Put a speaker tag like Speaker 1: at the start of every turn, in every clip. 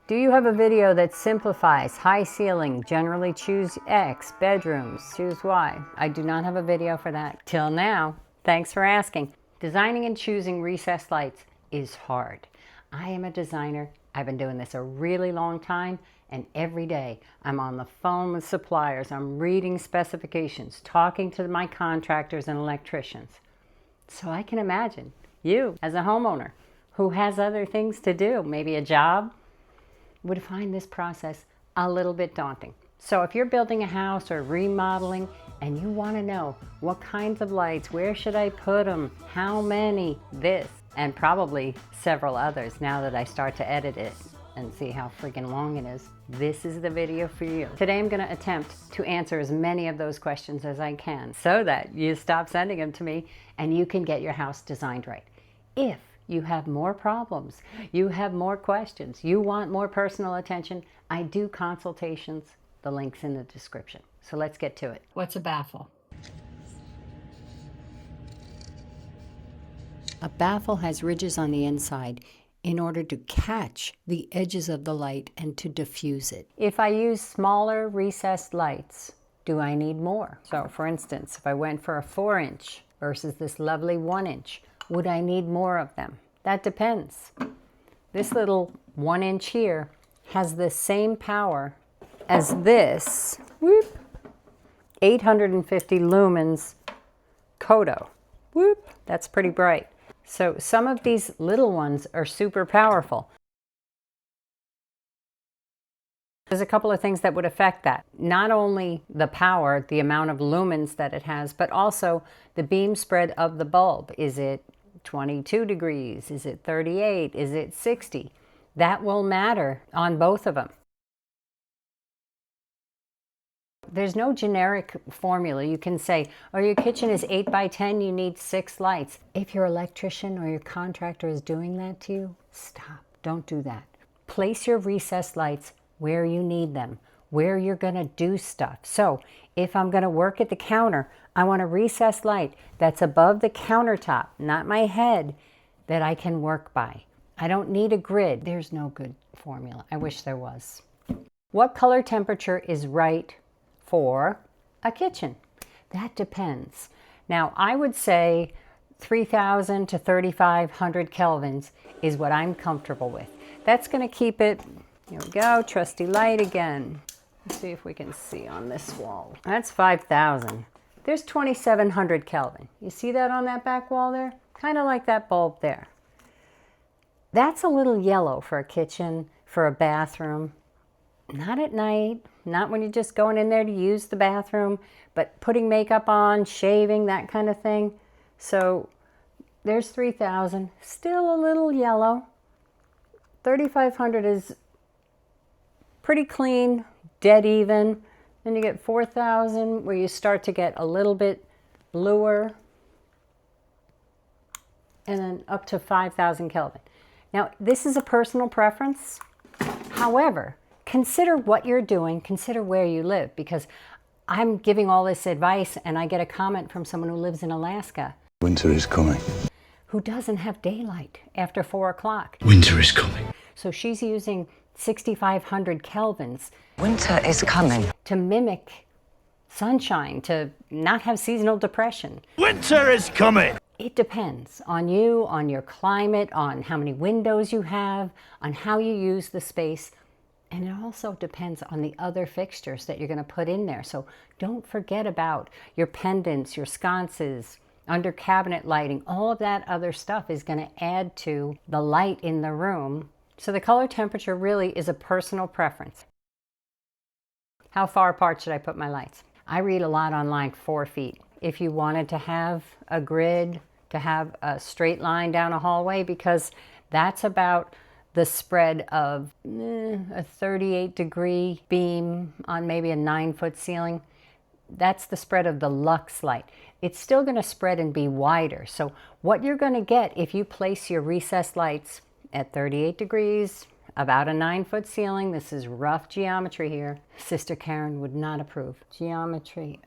Speaker 1: Do you have a video that simplifies high ceiling? Generally choose X, bedrooms, choose Y. I do not have a video for that. Till now, thanks for asking. Designing and choosing recessed lights is hard. I am a designer. I've been doing this a really long time, and every day I'm on the phone with suppliers. I'm reading specifications, talking to my contractors and electricians. So I can imagine you as a homeowner who has other things to do, maybe a job, would find this process a little bit daunting. So if you're building a house or remodeling and you want to know what kinds of lights, where should I put them, how many, this, and probably several others now that I start to edit it and see how freaking long it is, this is the video for you. Today I'm going to attempt to answer as many of those questions as I can so that you stop sending them to me and you can get your house designed right. If you have more problems, you have more questions, you want more personal attention, I do consultations. The link's in the description. So let's get to it. What's a baffle? A baffle has ridges on the inside in order to catch the edges of the light and to diffuse it. If I use smaller recessed lights, do I need more? So for instance, if I went for a 4-inch versus this lovely 1-inch, would I need more of them? That depends. This little 1-inch here has the same power as this, 850 lumens Kodo. Whoop, that's pretty bright. So some of these little ones are super powerful. There's a couple of things that would affect that. Not only the power, the amount of lumens that it has, but also the beam spread of the bulb. Is it 22 degrees? Is it 38? Is it 60? That will matter on both of them. There's no generic formula. You can say, oh, your kitchen is 8 by 10, you need 6 lights. If your electrician or your contractor is doing that to you, stop. Don't do that. Place your recessed lights where you need them, where you're going to do stuff. So if I'm going to work at the counter, I want a recessed light that's above the countertop, not my head, that I can work by. I don't need a grid. There's no good formula. I wish there was. What color temperature is right for a kitchen? That depends. Now, I would say 3,000 to 3,500 kelvins is what I'm comfortable with. That's going to keep it, here we go, trusty light again. Let's see if we can see on this wall. That's 5,000. There's 2,700 Kelvin. You see that on that back wall there? Kind of like that bulb there. That's a little yellow for a kitchen, for a bathroom. Not at night, not when you're just going in there to use the bathroom, but putting makeup on, shaving, that kind of thing. So there's 3,000, still a little yellow. 3,500 is pretty clean, dead even. Then you get 4,000 where you start to get a little bit bluer, and then up to 5,000 Kelvin. Now, this is a personal preference. However, consider what you're doing, consider where you live, because I'm giving all this advice and I get a comment from someone who lives in Alaska.
Speaker 2: Winter is coming.
Speaker 1: Who doesn't have daylight after 4 o'clock.
Speaker 2: Winter is coming.
Speaker 1: So she's using 6,500 kelvins.
Speaker 3: Winter is coming.
Speaker 1: To mimic sunshine, to not have seasonal depression.
Speaker 2: Winter is coming.
Speaker 1: It depends on you, on your climate, on how many windows you have, on how you use the space. And it also depends on the other fixtures that you're going to put in there. So don't forget about your pendants, your sconces, under cabinet lighting. All of that other stuff is going to add to the light in the room. So the color temperature really is a personal preference. How far apart should I put my lights? I read a lot online, 4 feet. If you wanted to have a grid, to have a straight line down a hallway, because that's about the spread of a 38-degree beam on maybe a 9-foot ceiling. That's the spread of the lux light. It's still going to spread and be wider. So what you're going to get if you place your recessed lights at 38 degrees, about a 9-foot ceiling, this is rough geometry here. Sister Karen would not approve. Geometry.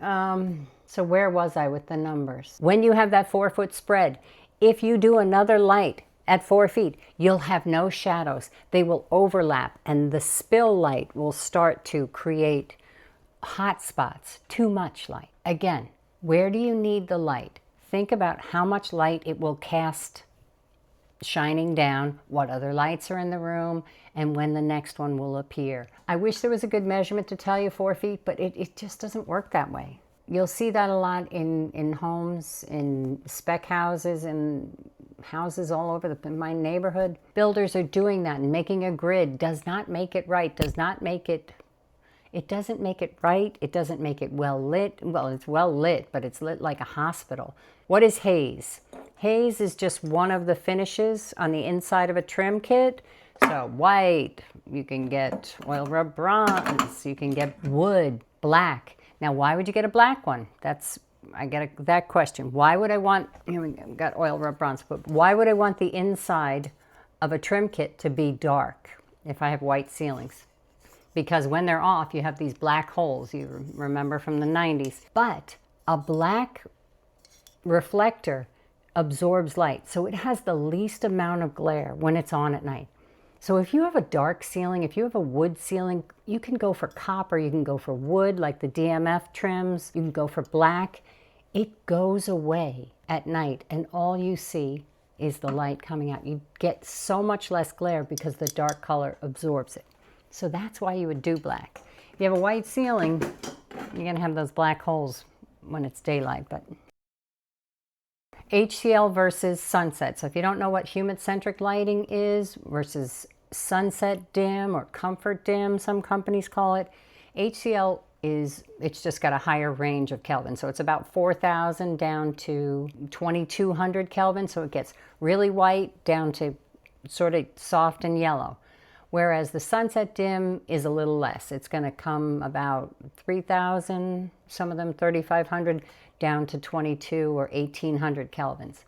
Speaker 1: So where was I with the numbers? When you have that 4-foot spread, if you do another light At 4 feet, you'll have no shadows. They will overlap, and the spill light will start to create hot spots, too much light. Again, where do you need the light? Think about how much light it will cast shining down, what other lights are in the room, and when the next one will appear. I wish there was a good measurement to tell you 4 feet, but it just doesn't work that way. You'll see that a lot in homes, in spec houses, in houses all over my neighborhood. Builders are doing that, and making a grid does not make it right, doesn't make it right, it doesn't make it well lit. Well, it's well lit, but it's lit like a hospital. What is haze? Haze is just one of the finishes on the inside of a trim kit. So white, you can get oil rub bronze, you can get wood, black. Now, why would you get a black one? I get that question. Why would I want, we've got oil rub bronze, but why would I want the inside of a trim kit to be dark if I have white ceilings? Because when they're off, you have these black holes, you remember from the 90s. But a black reflector absorbs light, so it has the least amount of glare when it's on at night. So if you have a dark ceiling, if you have a wood ceiling, you can go for copper, you can go for wood like the DMF trims, you can go for black. It goes away at night, and all you see is the light coming out. You get so much less glare because the dark color absorbs it. So that's why you would do black. If you have a white ceiling, you're going to have those black holes when it's daylight. But HCL versus sunset. So if you don't know what humid-centric lighting is versus sunset dim or comfort dim, some companies call it, HCL it's just got a higher range of Kelvin. So it's about 4,000 down to 2,200 Kelvin. So it gets really white down to sort of soft and yellow. Whereas the sunset dim is a little less. It's going to come about 3,000, some of them 3,500, down to 22 or 1,800 kelvins.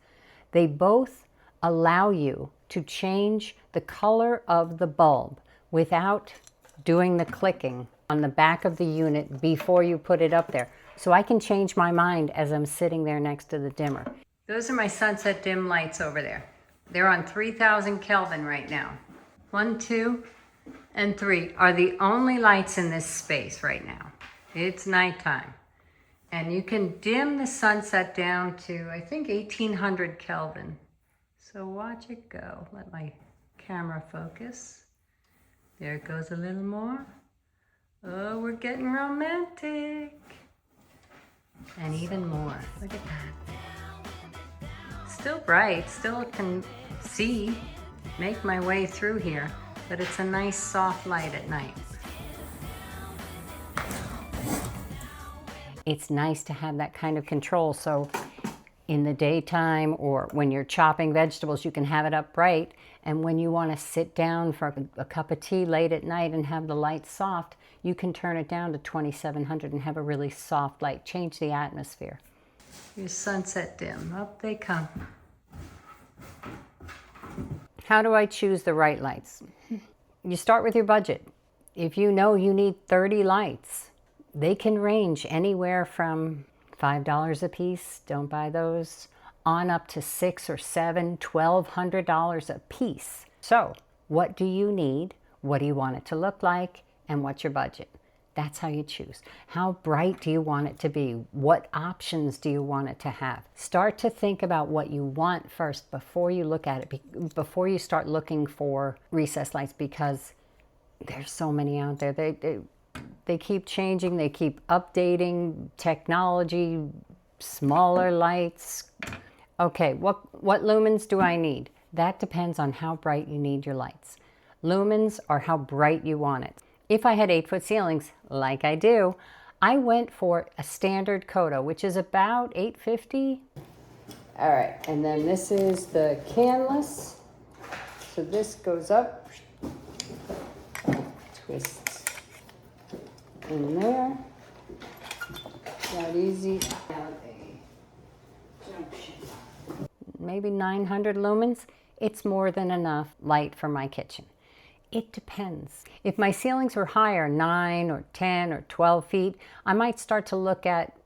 Speaker 1: They both allow you to change the color of the bulb without doing the clicking on the back of the unit before you put it up there. So I can change my mind as I'm sitting there next to the dimmer. Those are my sunset dim lights over there. They're on 3,000 Kelvin right now. 1, 2, and 3 are the only lights in this space right now. It's nighttime. And you can dim the sunset down to, I think, 1,800 Kelvin. So watch it go. Let my camera focus. There it goes a little more. Oh, we're getting romantic. And even more. Look at that. Still bright, still can see. Make my way through here, but it's a nice soft light at night. It's nice to have that kind of control, so in the daytime or when you're chopping vegetables, you can have it up bright, and when you want to sit down for a cup of tea late at night and have the light soft, you can turn it down to 2,700 and have a really soft light. Change the atmosphere. Here's sunset dim. Up they come. How do I choose the right lights? You start with your budget. If you know you need 30 lights, they can range anywhere from $5 a piece, don't buy those, on up to $600 or $700, $1,200 a piece. So what do you need? What do you want it to look like? And what's your budget? That's how you choose. How bright do you want it to be? What options do you want it to have? Start to think about what you want first before you look at it, before you start looking for recessed lights, because there's so many out there. They keep changing, they keep updating technology, smaller lights. Okay, what lumens do I need? That depends on how bright you need your lights. Lumens are how bright you want it. If I had 8-foot ceilings, like I do, I went for a standard Kodo, which is about $850. All right, and then this is the canless. So this goes up, twists in there. That easy. Maybe 900 lumens. It's more than enough light for my kitchen. It depends. If my ceilings were higher, 9 or 10 or 12 feet, I might start to look at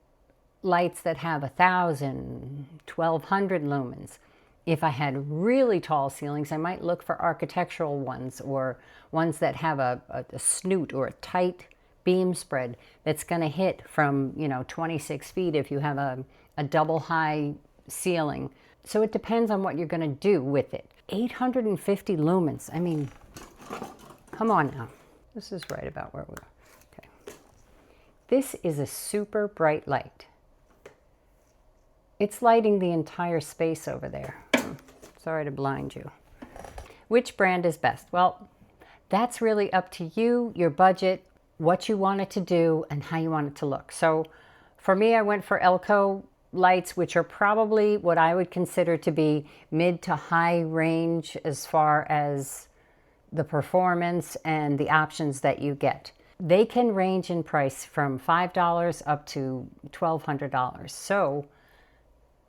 Speaker 1: lights that have 1,000, 1,200 lumens. If I had really tall ceilings, I might look for architectural ones or ones that have a snoot or a tight beam spread that's going to hit from, 26 feet if you have a double high ceiling. So it depends on what you're going to do with it. 850 lumens. I mean, come on now. This is right about where we are. Okay. This is a super bright light. It's lighting the entire space over there. Sorry to blind you. Which brand is best? Well, that's really up to you, your budget, what you want it to do, and how you want it to look. So for me, I went for Elko lights, which are probably what I would consider to be mid to high range as far as the performance and the options that you get. They can range in price from $5 up to $1,200. So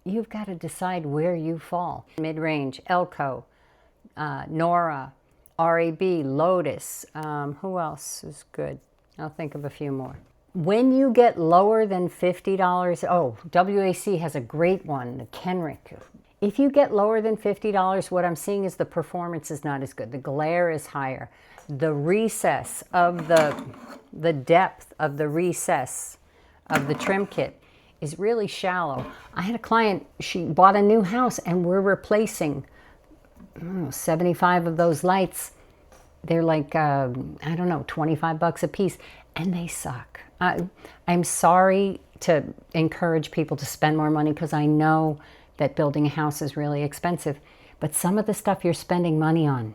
Speaker 1: you've got to decide where you fall. Mid-range, Elko, Nora, RAB, Lotus. Who else is good? I'll think of a few more. When you get lower than $50, oh, WAC has a great one, the Kenrick. If you get lower than $50, what I'm seeing is the performance is not as good. The glare is higher. The recess of the depth of the recess of the trim kit is really shallow. I had a client, she bought a new house and we're replacing 75 of those lights. They're like, 25 bucks a piece, and they suck. I'm sorry to encourage people to spend more money because I know that building a house is really expensive, but some of the stuff you're spending money on,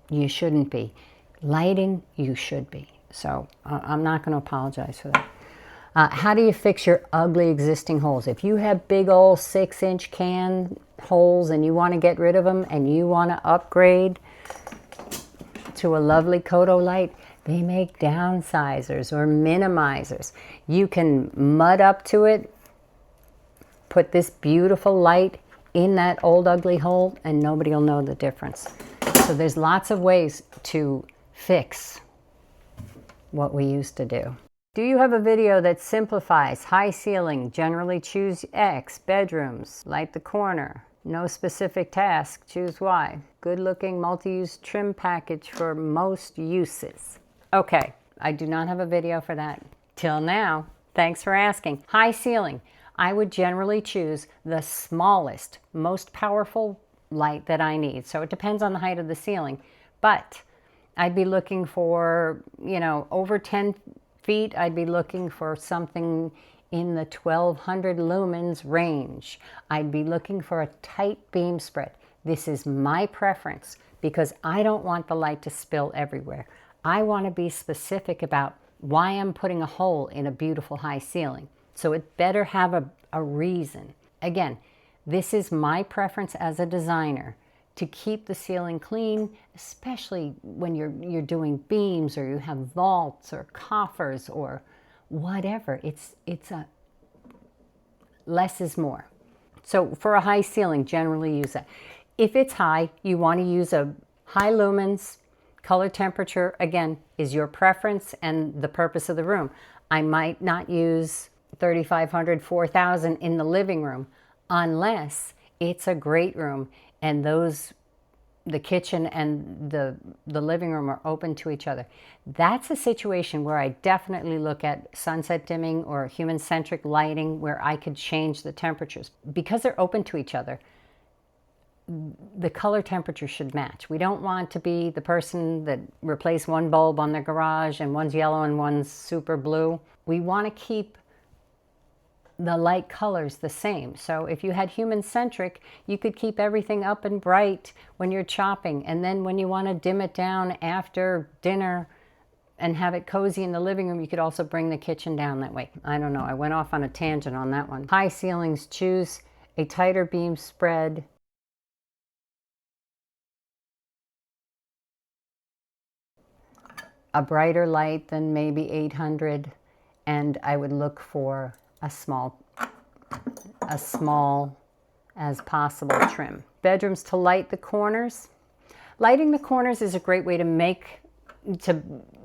Speaker 1: you shouldn't be. Lighting, you should be. So I'm not going to apologize for that. How do you fix your ugly existing holes? If you have big old 6-inch can holes and you want to get rid of them and you want to upgrade to a lovely Kodo light, they make downsizers or minimizers. You can mud up to it, put this beautiful light in that old ugly hole, and nobody will know the difference. So there's lots of ways to fix what we used to do. Do you have a video that simplifies high ceiling, generally choose X, bedrooms, light the corner, no specific task, choose Y, good looking multi-use trim package for most uses? Okay, I do not have a video for that. Till now, thanks for asking. High ceiling, I would generally choose the smallest, most powerful light that I need. So it depends on the height of the ceiling, but I'd be looking for, over 10 feet, I'd be looking for something in the 1200 lumens range. I'd be looking for a tight beam spread. This is my preference because I don't want the light to spill everywhere. I want to be specific about why I'm putting a hole in a beautiful high ceiling. So it better have a reason. Again, this is my preference as a designer, to keep the ceiling clean, especially when you're doing beams or you have vaults or coffers or whatever. It's a less is more. So for a high ceiling, generally use that. If it's high, you want to use a high lumens. Color temperature, again, is your preference and the purpose of the room. I might not use 3500, 4000 in the living room unless it's a great room and the kitchen and the living room are open to each other. That's a situation where I definitely look at sunset dimming or human-centric lighting where I could change the temperatures. Because they're open to each other, the color temperature should match. We don't want to be the person that replaced one bulb on their garage and one's yellow and one's super blue. We want to keep the light colors the same. So if you had human-centric, you could keep everything up and bright when you're chopping, and then when you want to dim it down after dinner and have it cozy in the living room, you could also bring the kitchen down that way. I don't know, I went off on a tangent on that one. High ceilings, choose a tighter beam spread. A brighter light than maybe 800, and I would look for a small as possible trim. Bedrooms to light the corners. Lighting the corners is a great way to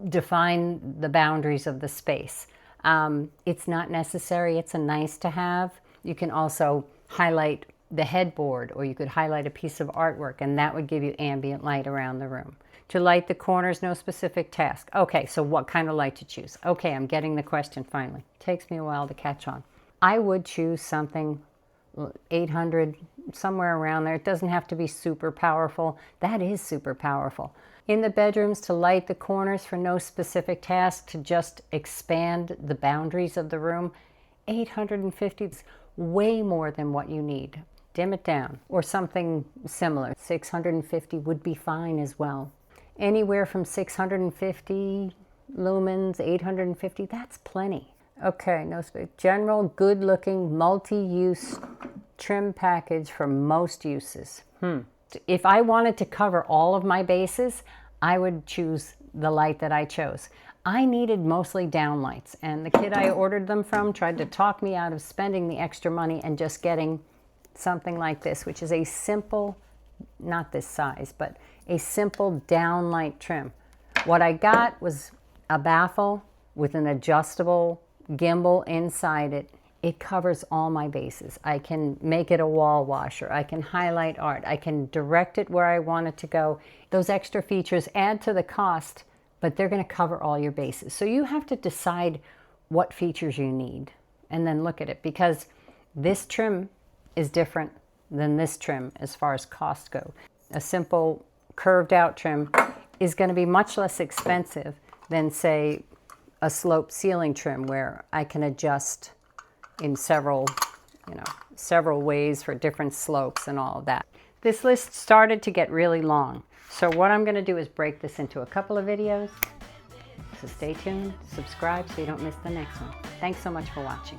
Speaker 1: define the boundaries of the space. It's not necessary, it's a nice to have. You can also highlight the headboard, or you could highlight a piece of artwork, and that would give you ambient light around the room. To light the corners, no specific task. Okay, so what kind of light to choose? Okay, I'm getting the question finally. Takes me a while to catch on. I would choose something 800, somewhere around there. It doesn't have to be super powerful. That is super powerful. In the bedrooms, to light the corners for no specific task, to just expand the boundaries of the room, 850 is way more than what you need. Dim it down, or something similar. 650 would be fine as well. Anywhere from 650 lumens, 850, that's plenty. Okay, no space. General, good-looking, multi-use trim package for most uses. If I wanted to cover all of my bases, I would choose the light that I chose. I needed mostly downlights, and the kid I ordered them from tried to talk me out of spending the extra money and just getting something like this, which is a simple, not this size, but a simple downlight trim. What I got was a baffle with an adjustable gimbal inside it. It covers all my bases. I can make it a wall washer. I can highlight art. I can direct it where I want it to go. Those extra features add to the cost, but they're going to cover all your bases. So you have to decide what features you need and then look at it, because this trim is different than this trim as far as cost go. A simple curved out trim is going to be much less expensive than, say, a sloped ceiling trim where I can adjust in several ways for different slopes and all of that. This list started to get really long. So what I'm going to do is break this into a couple of videos. So stay tuned, subscribe so you don't miss the next one. Thanks so much for watching.